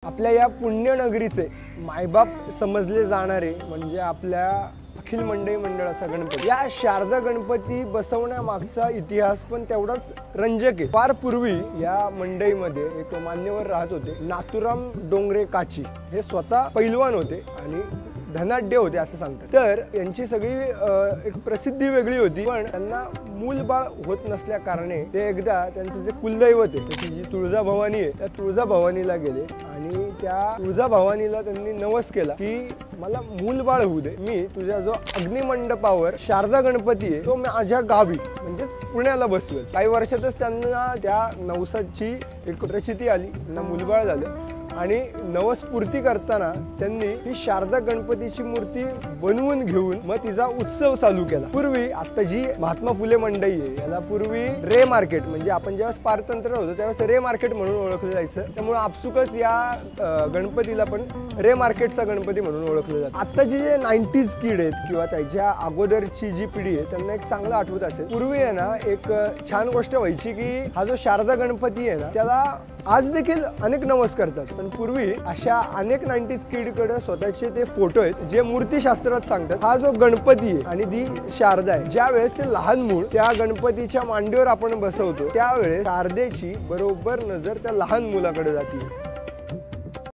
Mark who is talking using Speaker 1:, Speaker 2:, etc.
Speaker 1: आपल्या या पुण्यनगरीचे मायबाप समजले जाणारे म्हणजे आपल्या अखिल मंडई मंडळाचा गणपती। या शारदा गणपती बसवण्यामागचा इतिहास पण तेवढाच रंजक आहे। फार पूर्वी या मंडईमध्ये एक मान्यवर राहत होते, नाथुराम डोंगरे काची। हे स्वतः पैलवान होते आणि धनाढ्य होते असं सांगतात। तर यांची सगळी एक प्रसिद्धी वेगळी होती, पण त्यांना मूलबाळ होत नसल्या कारणे ते एकदा त्यांचं जे कुलदैवत आहे त्याची जी तुळजाभवानी आहे त्या तुळजाभवानीला गेले आणि त्या तुळजाभवानीला त्यांनी नवस केला की मला मूलबाळ होऊ दे, मी तुझ्या जो अग्निमंडपावर शारदा गणपती आहे तो माझ्या गावी म्हणजे पुण्याला बसवेल। काही वर्षातच त्यांना त्या नवसाची एक प्रचिती आली, त्यांना मूलबाळ झालं आणि नवसपूर्ती करताना त्यांनी ही शारदा गणपतीची मूर्ती बनवून घेऊन मग तिचा उत्सव चालू केला। पूर्वी आता जी महात्मा फुले मंडई आहे याला पूर्वी रे मार्केट म्हणजे आपण जेव्हा पारतंत्र होतो त्यावेळेस रे मार्केट म्हणून ओळखलं जायचं, त्यामुळे आपसुकच या गणपतीला पण रे मार्केटचा गणपती म्हणून ओळखलं जातं। आताची जे 90s किड आहेत किंवा त्याच्या अगोदरची जी पिढी आहे त्यांना एक चांगलं आठवत असेल, पूर्वी आहे ना एक छान गोष्ट व्हायची की हा जो शारदा गणपती आहे ना त्याला आज देखील अनेक नवस करतात, पण पूर्वी अशा अनेक 90s किडकडे स्वतःचे ते फोटो आहेत जे मूर्तीशास्त्रात सांगतात हा जो गणपती आहे आणि ती शारदा आहे, ज्या वेळेस ते लहान मूळ त्या गणपतीच्या मांडीवर आपण बसवतो त्यावेळेस शारदेची बरोबर नजर त्या लहान मुलाकडे जाते।